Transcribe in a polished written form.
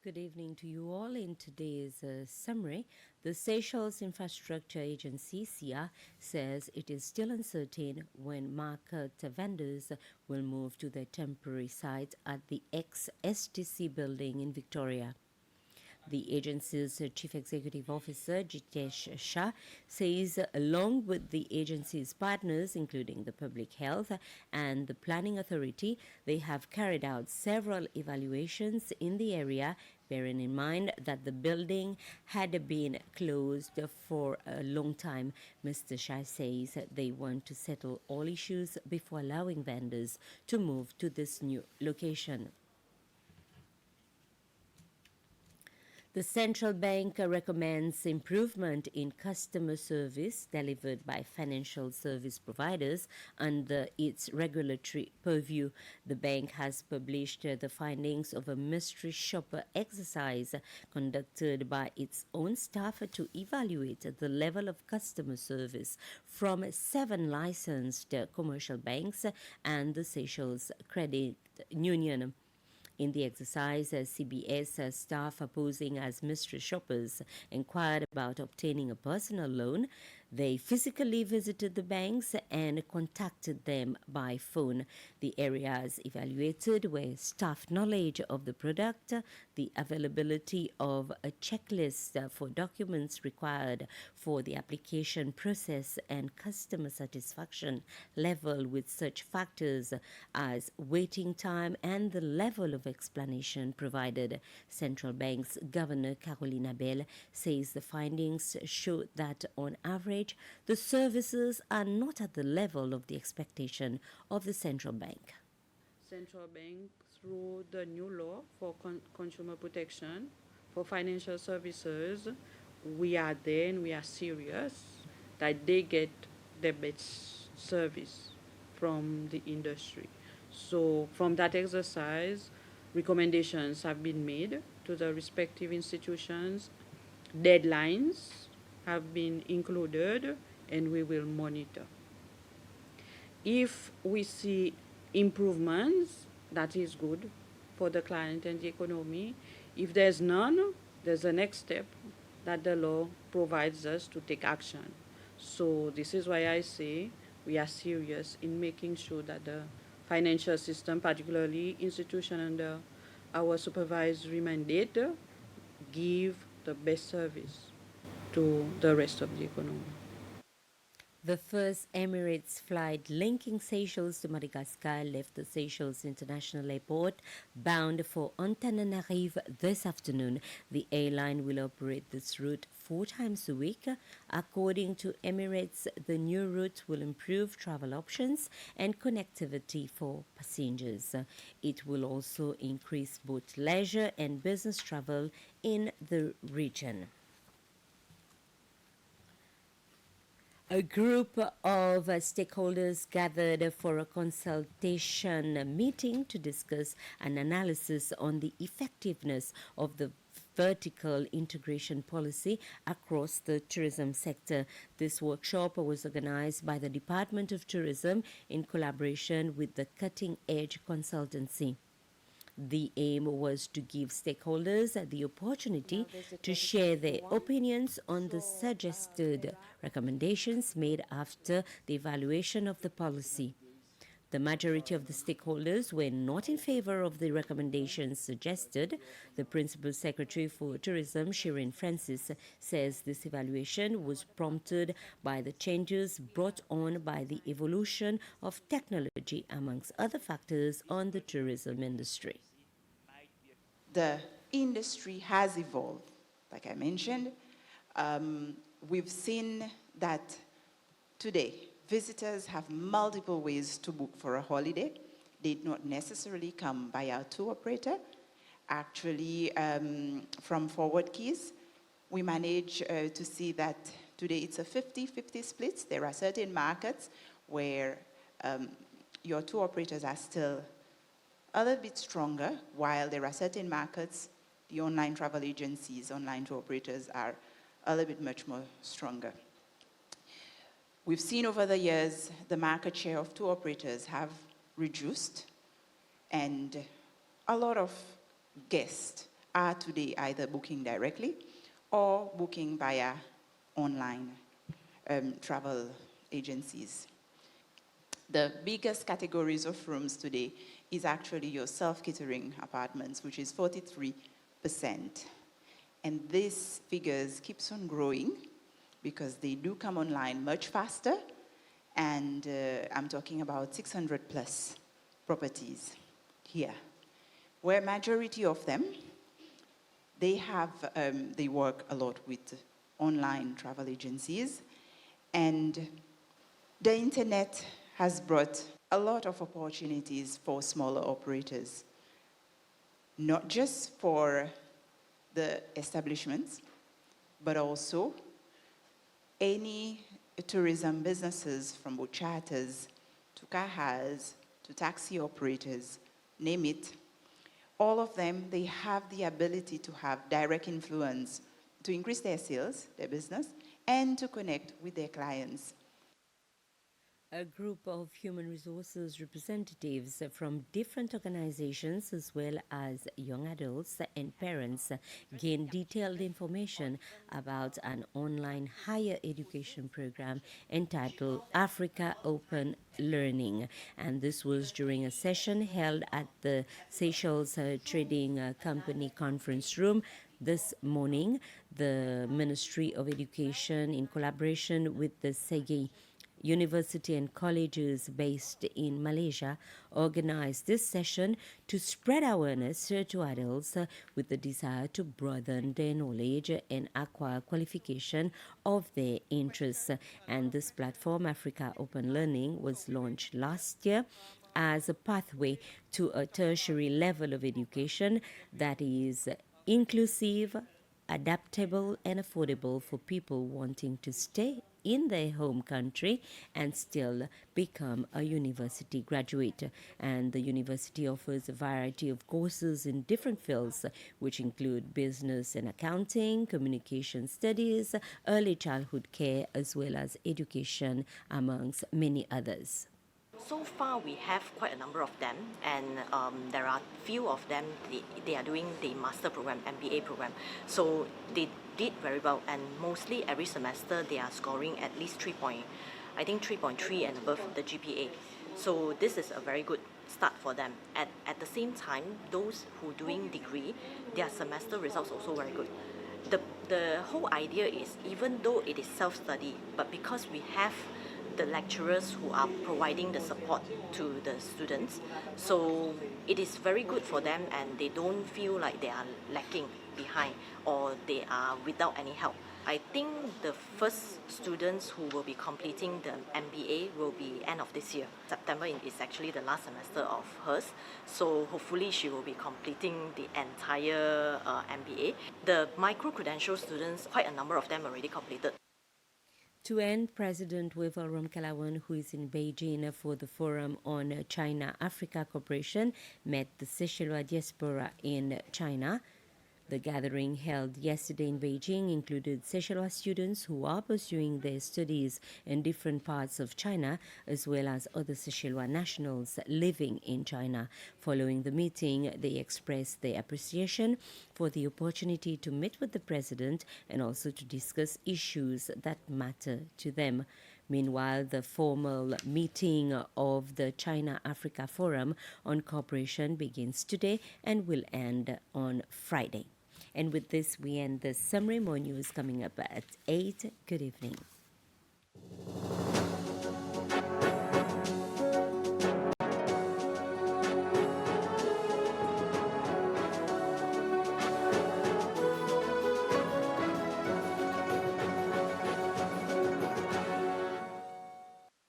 Good evening to you all. In today's summary, the Seychelles Infrastructure Agency, SIA, says it is still uncertain when market vendors will move to their temporary site at the ex-STC building in Victoria. The agency's chief executive officer, Jitesh Shah, says along with the agency's partners, including the Public Health and the Planning Authority, they have carried out several evaluations in the area, bearing in mind that the building had been closed for a long time. Mr. Shah says they want to settle all issues before allowing vendors to move to this new location. The central bank recommends improvement in customer service delivered by financial service providers under its regulatory purview. The bank has published the findings of a mystery shopper exercise conducted by its own staff to evaluate the level of customer service from 7 licensed commercial banks and the Seychelles Credit Union. In the exercise, CBS staff posing as mystery shoppers inquired about obtaining a personal loan. They physically visited the banks and contacted them by phone. The areas evaluated were staff knowledge of the product, the availability of a checklist for documents required for the application process, and customer satisfaction level with such factors as waiting time and the level of explanation provided. Central Bank's Governor Caroline Abel says the findings show that on average the services are not at the level of the expectation of the central bank. Central bank, through the new law for consumer protection for financial services, we are there and we are serious that they get the best service from the industry. So from that exercise, recommendations have been made to the respective institutions, deadlines have been included, and we will monitor. If we see improvements, that is good for the client and the economy. If there's none, there's a next step that the law provides us to take action. So this is why I say we are serious in making sure that the financial system, particularly institution under our supervisory mandate, give the best service to the rest of the economy. The first Emirates flight linking Seychelles to Madagascar left the Seychelles International Airport bound for Antananarivo this afternoon. The airline will operate this route 4 times a week. According to Emirates, the new route will improve travel options and connectivity for passengers. It will also increase both leisure and business travel in the region. A group of stakeholders gathered for a consultation meeting to discuss an analysis on the effectiveness of the vertical integration policy across the tourism sector. This workshop was organized by the Department of Tourism in collaboration with the Cutting Edge Consultancy. The aim was to give stakeholders the opportunity to share their opinions on the suggested recommendations made after the evaluation of the policy. The majority of the stakeholders were not in favor of the recommendations suggested. The Principal Secretary for Tourism, Shirin Francis, says this evaluation was prompted by the changes brought on by the evolution of technology, amongst other factors, on the tourism industry. The industry has evolved, like I mentioned. We've seen that today visitors have multiple ways to book for a holiday. They do not necessarily come by our tour operator. Actually, from Forward Keys, we manage to see that today it's a 50-50 split. There are certain markets where your tour operators are still a little bit stronger, while there are certain markets, the online travel agencies, online tour operators are a little bit much more stronger. We've seen over the years the market share of tour operators have reduced, and a lot of guests are today either booking directly or booking via online travel agencies. The biggest categories of rooms today is actually your self-catering apartments, which is 43%. And these figures keeps on growing because they do come online much faster. And I'm talking about 600 plus properties here, where majority of them, they work a lot with online travel agencies. And the internet has brought a lot of opportunities for smaller operators, not just for the establishments, but also any tourism businesses, from boat charters to car hires to taxi operators, name it. All of them, they have the ability to have direct influence to increase their sales, their business, and to connect with their clients. A group of human resources representatives from different organizations, as well as young adults and parents, gained detailed information about an online higher education program entitled Africa Open Learning. And this was during a session held at the Seychelles Trading Company Conference Room this morning. The Ministry of Education, in collaboration with the SEGI University and colleges based in Malaysia, organized this session to spread awareness to adults with the desire to broaden their knowledge and acquire qualification of their interests. And this platform, Africa Open Learning, was launched last year as a pathway to a tertiary level of education that is inclusive, adaptable, and affordable for people wanting to stay in their home country and still become a university graduate. And the university offers a variety of courses in different fields, which include business and accounting, communication studies, early childhood care, as well as education, amongst many others. So far, we have quite a number of them, and there are few of them, they are doing the master program, MBA program. So they did very well, and mostly every semester they are scoring at least 3.3 and above the GPA. So this is a very good start for them. At the same time, those who doing degree, their semester results also very good. The whole idea is, even though it is self-study, but because we have the lecturers who are providing the support to the students, so it is very good for them, and they don't feel like they are lacking behind or they are without any help. I think the first students who will be completing the MBA will be end of this year. September is actually the last semester of hers, so hopefully she will be completing the entire MBA. The micro-credential students, quite a number of them already completed. To end, President Wavell Ramkalawan, who is in Beijing for the Forum on China-Africa Cooperation, met the Seychellois diaspora in China. The gathering held yesterday in Beijing included Seychellois students who are pursuing their studies in different parts of China, as well as other Seychellois nationals living in China. Following the meeting, they expressed their appreciation for the opportunity to meet with the president and also to discuss issues that matter to them. Meanwhile, the formal meeting of the China-Africa Forum on Cooperation begins today and will end on Friday. And with this, we end the summary. More news coming up at 8. Good evening.